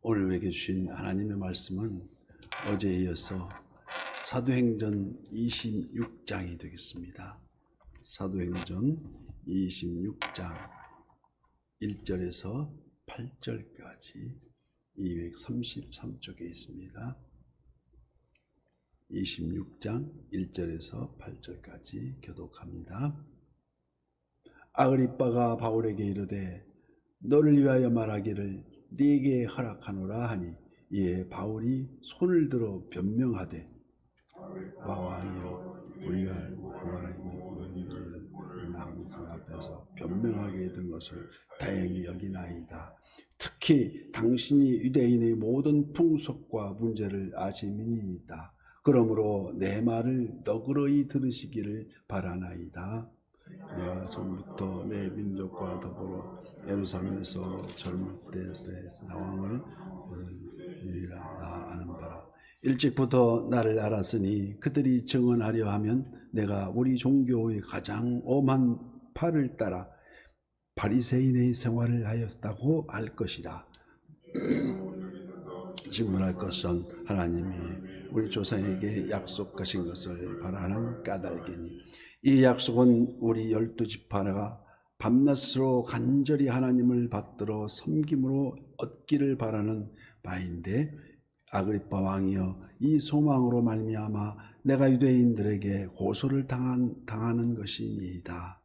오늘 우리에게 주신 하나님의 말씀은 어제에 이어서 사도행전 26장이 되겠습니다. 사도행전 26장 1절에서 8절까지 233쪽에 있습니다. 26장 1절에서 8절까지 교독합니다. 아그리빠가 바울에게 이르되 너를 위하여 말하기를 네게 허락하노라 하니, 이에 바울이 손을 들어 변명하되 왕이여, 우리가 항상 앞에서 변명하게 된 것을 다행히 여기나이다. 특히 당신이 유대인의 모든 풍속과 문제를 아심이니이다. 그러므로 내 말을 너그러이 들으시기를 바라나이다. 내가 전부터 내 민족과 더불어 예루살렘에서 젊을 때의 상황을 아는 바라. 일찍부터 나를 알았으니 그들이 증언하려 하면 내가 우리 종교의 가장 엄한 팔을 따라 바리새인의 생활을 하였다고 할 것이라. 질문할 것은 하나님이 우리 조상에게 약속하신 것을 바라는 까닭이니, 이 약속은 우리 12지파가 밤낮으로 간절히 하나님을 받들어 섬김으로 얻기를 바라는 바인데, 아그리빠 왕이여, 이 소망으로 말미암아 내가 유대인들에게 고소를 당하는 것이니이다.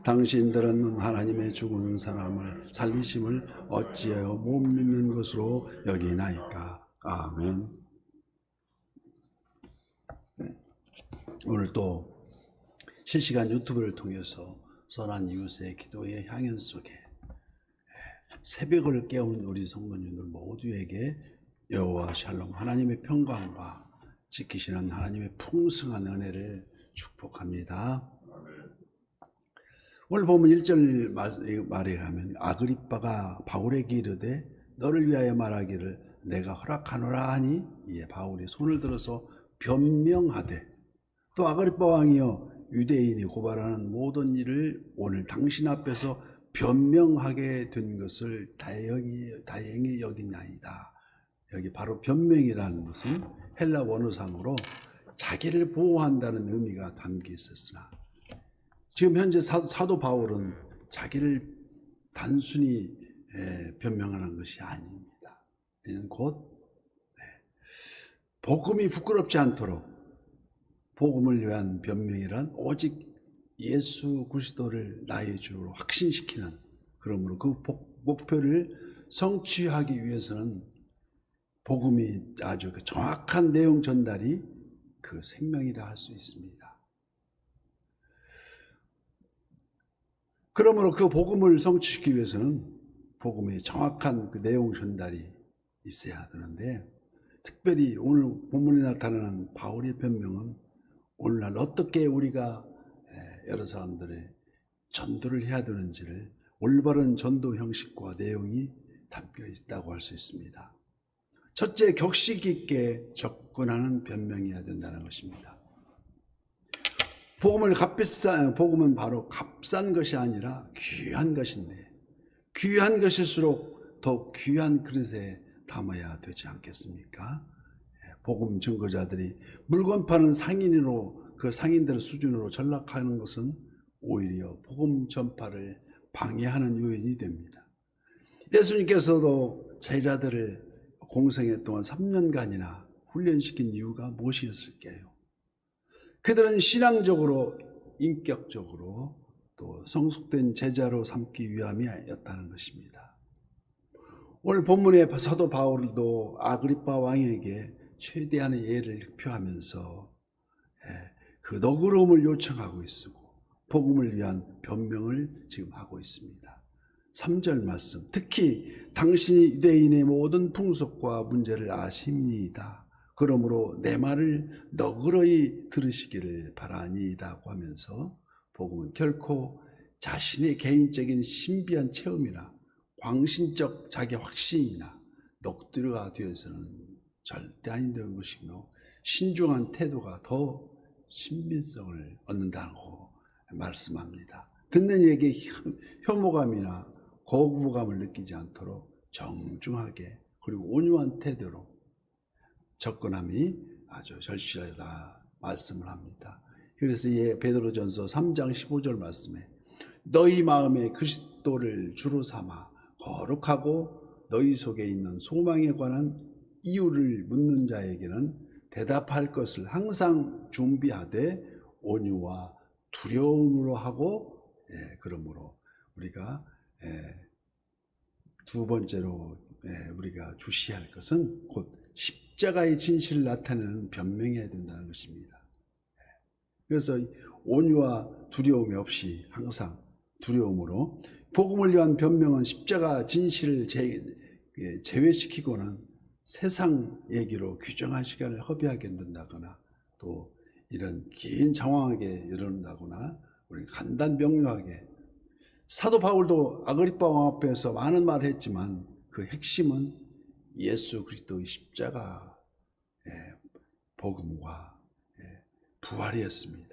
당신들은 하나님의 죽은 사람을 살리심을 어찌하여 못 믿는 것으로 여기나이까. 아멘. 오늘 또 실시간 유튜브를 통해서 선한 이웃의 기도의 향연 속에 새벽을 깨운 우리 성도님들 모두에게 여호와 샬롬, 하나님의 평강과 지키시는 하나님의 풍성한 은혜를 축복합니다. 오늘 보면 1절 말에 가면 아그리빠가 바울에게 이르되 너를 위하여 말하기를 내가 허락하노라 하니, 이에 바울이 손을 들어서 변명하되, 또 아그리빠 왕이여, 유대인이 고발하는 모든 일을 오늘 당신 앞에서 변명하게 된 것을 다행히 여기나이다. 여기 바로 변명이라는 것은 헬라 원어상으로 자기를 보호한다는 의미가 담겨 있었으나, 지금 현재 사도 바울은 자기를 단순히 변명하는 것이 아닙니다. 이는 곧 복음이 부끄럽지 않도록 복음을 위한 변명이란 오직 예수 그리스도를 나의 주로 확신시키는, 그러므로 그 목표를 성취하기 위해서는 복음이 아주 정확한 내용 전달이 그 생명이라 할 수 있습니다. 그러므로 그 복음을 성취시키기 위해서는 복음의 정확한 그 내용 전달이 있어야 되는데, 특별히 오늘 본문에 나타나는 바울의 변명은 오늘날 어떻게 우리가 여러 사람들의 전도를 해야 되는지를 올바른 전도 형식과 내용이 담겨 있다고 할 수 있습니다. 첫째, 격식 있게 접근하는 변명이어야 된다는 것입니다. 복음은 바로 값싼 것이 아니라 귀한 것인데, 귀한 것일수록 더 귀한 그릇에 담아야 되지 않겠습니까? 복음 증거자들이 물건 파는 상인으로 그 상인들의 수준으로 전락하는 것은 오히려 복음 전파를 방해하는 요인이 됩니다. 예수님께서도 제자들을 공생애 동안 3년간이나 훈련시킨 이유가 무엇이었을까요? 그들은 신앙적으로, 인격적으로 또 성숙된 제자로 삼기 위함이었다는 것입니다. 오늘 본문의 사도 바울도 아그리빠 왕에게 최대한의 예를 표하면서 그 너그러움을 요청하고 있고 복음을 위한 변명을 지금 하고 있습니다. 3절 말씀, 특히 당신이 유대인의 모든 풍속과 문제를 아십니다. 그러므로 내 말을 너그러이 들으시기를 바라니이다고 하면서, 복음은 결코 자신의 개인적인 신비한 체험이나 광신적 자기 확신이나 녹두가 되어서는 절대 아닌 것이며, 신중한 태도가 더 신빙성을 얻는다고 말씀합니다. 듣는 이에게 혐오감이나 거부감을 느끼지 않도록 정중하게 그리고 온유한 태도로 접근함이 아주 절실하다 말씀을 합니다. 그래서 베드로전서 3장 15절 말씀에 너희 마음에 그리스도를 주로 삼아 거룩하고 너희 속에 있는 소망에 관한 이유를 묻는 자에게는 대답할 것을 항상 준비하되 온유와 두려움으로 하고, 그러므로 우리가 두 번째로 우리가 주시할 것은 곧 십자가의 진실을 나타내는 변명해야 된다는 것입니다. 그래서 온유와 두려움이 없이 항상 두려움으로 복음을 위한 변명은 십자가 진실을 제외시키고는 세상 얘기로 규정한 시간을 허비하게 된다거나 또 이런 긴 장황하게 이런다거나 우리 간단 명료하게 사도 바울도 아그리파 왕 앞에서 많은 말을 했지만 그 핵심은 예수 그리스도의 십자가 복음과 부활이었습니다.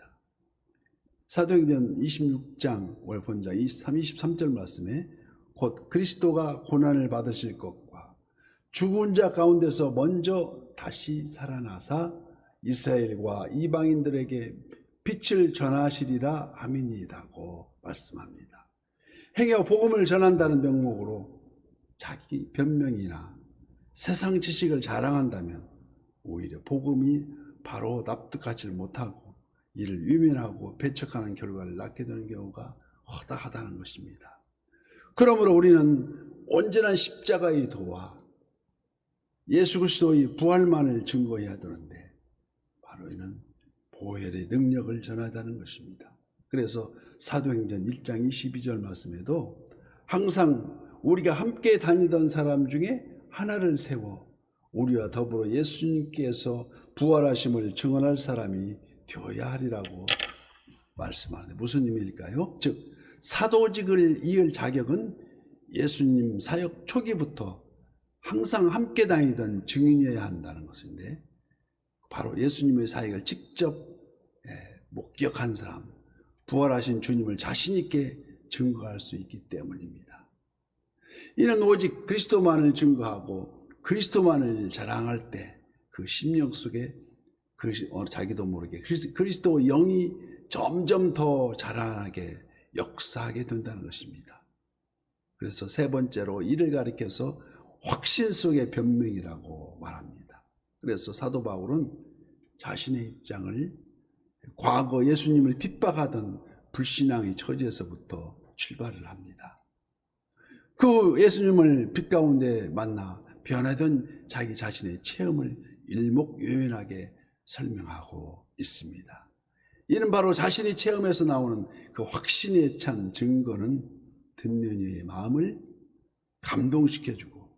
사도행전 26장 월본장 23절 말씀에 곧 그리스도가 고난을 받으실 것과 죽은 자 가운데서 먼저 다시 살아나사 이스라엘과 이방인들에게 빛을 전하시리라 함이니이다고 말씀합니다. 행여 복음을 전한다는 명목으로 자기 변명이나 세상 지식을 자랑한다면 오히려 복음이 바로 납득하지 못하고 이를 위면하고 배척하는 결과를 낳게 되는 경우가 허다하다는 것입니다. 그러므로 우리는 온전한 십자가의 도와 예수 그리스도의 부활만을 증거해야 되는데 바로 이는 보혈의 능력을 전하다는 것입니다. 그래서 사도행전 1장 22절 말씀에도 항상 우리가 함께 다니던 사람 중에 하나를 세워 우리와 더불어 예수님께서 부활하심을 증언할 사람이 되어야 하리라고 말씀하는데 무슨 의미일까요? 즉 사도직을 이을 자격은 예수님 사역 초기부터 항상 함께 다니던 증인이어야 한다는 것인데 바로 예수님의 사역을 직접 목격한 사람, 부활하신 주님을 자신 있게 증거할 수 있기 때문입니다. 이는 오직 그리스도만을 증거하고 그리스도만을 자랑할 때 그 심령 속에 자기도 모르게 그리스도의 영이 점점 더 자라나게 역사하게 된다는 것입니다. 그래서 세 번째로 이를 가리켜서 확신 속의 변명이라고 말합니다. 그래서 사도 바울은 자신의 입장을 과거 예수님을 핍박하던 불신앙의 처지에서부터 출발을 합니다. 그 예수님을 빛 가운데 만나 변화된 자기 자신의 체험을 일목요연하게 설명하고 있습니다. 이는 바로 자신이 체험에서 나오는 그 확신에 찬 증거는 듣는 이의 마음을 감동시켜주고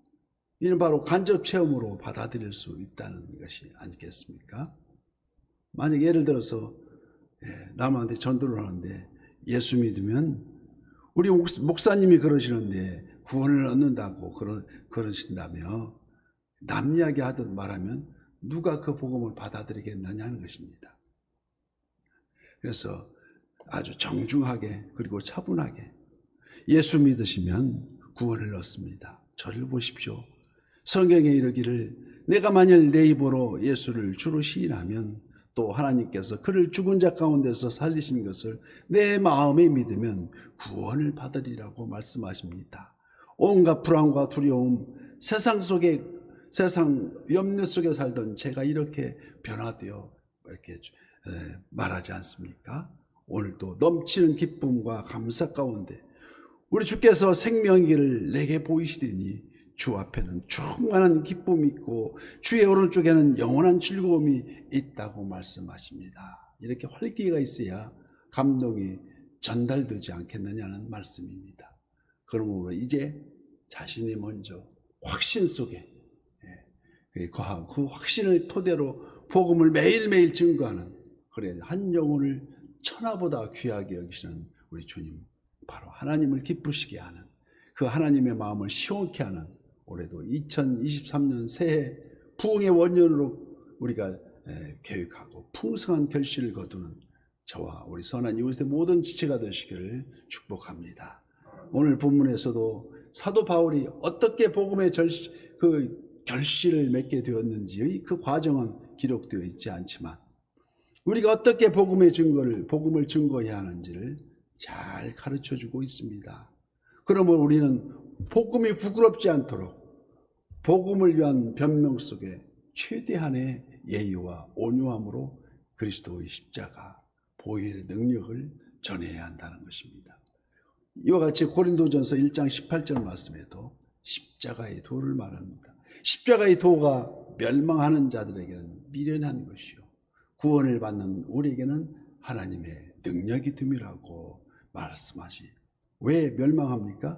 이는 바로 간접 체험으로 받아들일 수 있다는 것이 아니겠습니까? 만약 예를 들어서 남한테 전도를 하는데 예수 믿으면 우리 목사님이 그러시는데 구원을 얻는다고 그러신다며 남 이야기 하듯 말하면 누가 그 복음을 받아들이겠느냐는 것입니다. 그래서 아주 정중하게 그리고 차분하게 예수 믿으시면 구원을 얻습니다. 저를 보십시오. 성경에 이르기를 내가 만일 내 입으로 예수를 주로 시인하면 또 하나님께서 그를 죽은 자 가운데서 살리신 것을 내 마음에 믿으면 구원을 받으리라고 말씀하십니다. 온갖 불안과 두려움, 세상 염려 속에 살던 제가 이렇게 변화되어 이렇게 말하지 않습니까? 오늘도 넘치는 기쁨과 감사 가운데 우리 주께서 생명길을 내게 보이시리니 주 앞에는 충만한 기쁨이 있고 주의 오른쪽에는 영원한 즐거움이 있다고 말씀하십니다. 이렇게 활기가 있어야 감동이 전달되지 않겠느냐는 말씀입니다. 그러므로 이제 자신이 먼저 확신 속에 거하고 그 확신을 토대로 복음을 매일매일 증거하는 그래 한 영혼을 천하보다 귀하게 여기시는 우리 주님 바로 하나님을 기쁘시게 하는 그 하나님의 마음을 시원케 하는 올해도 2023년 새해 부흥의 원년으로 우리가 계획하고 풍성한 결실을 거두는 저와 우리 선한 이웃의 모든 지체가 되시기를 축복합니다. 오늘 본문에서도 사도 바울이 어떻게 복음의 그 결실을 맺게 되었는지의 그 과정은 기록되어 있지 않지만 우리가 어떻게 복음을 증거해야 하는지를 잘 가르쳐 주고 있습니다. 그러면 우리는 복음이 부끄럽지 않도록 복음을 위한 변명 속에 최대한의 예의와 온유함으로 그리스도의 십자가 보혈의 능력을 전해야 한다는 것입니다. 이와 같이 고린도전서 1장 18절 말씀에도 십자가의 도를 말합니다. 십자가의 도가 멸망하는 자들에게는 미련한 것이요 구원을 받는 우리에게는 하나님의 능력이 됨이라고 말씀하시. 왜 멸망합니까?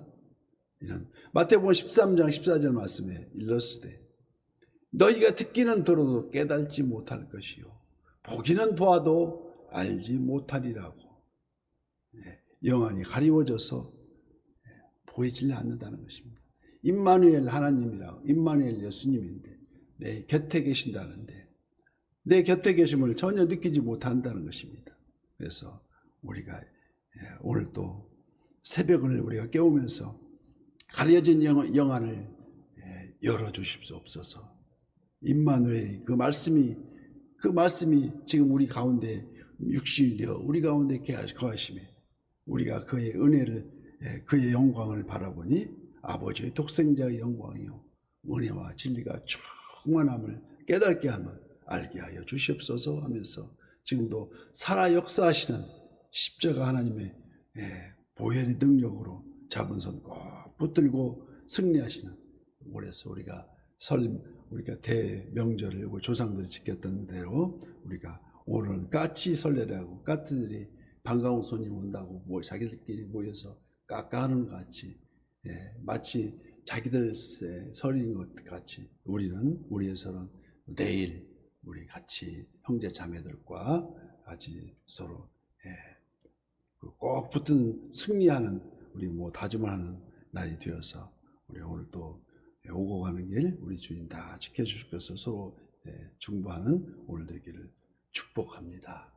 이런 마태복음 13장 14절 말씀에 일렀으되 너희가 듣기는 들어도 깨달지 못할 것이요 보기는 보아도 알지 못하리라고. 영안이 가리워져서 보이지 않는다는 것입니다. 임마누엘 하나님이라고, 임마누엘 예수님인데 내 곁에 계신다는데 내 곁에 계심을 전혀 느끼지 못한다는 것입니다. 그래서 우리가 오늘 또 새벽을 우리가 깨우면서 가려진 영안을 열어주십시옵소서. 임마누엘 그 말씀이 지금 우리 가운데 육신이 되어 우리 가운데 거하심에 우리가 그의 은혜를 그의 영광을 바라보니 아버지의 독생자의 영광이요 은혜와 진리가 충만함을 깨닫게 하면 알게 하여 주시옵소서 하면서 지금도 살아 역사하시는 십자가 하나님의 보혈의 능력으로 잡은 손 꼭 붙들고 승리하시는 올해서 우리가 대명절을 조상들이 지켰던 대로 우리가 오늘은 까치 설레라고 까치들이 반가운 손님 온다고 자기들끼리 모여서 까까하는 것 같이 마치 자기들 설인 것 같이 우리의 설은 내일 우리 같이 형제 자매들과 같이 서로 꼭 붙은 승리하는 우리 다짐을 하는 날이 되어서 우리 오늘 또 오고 가는 길 우리 주님 다 지켜주실 것을 서로 중보하는 오늘 되기를 축복합니다.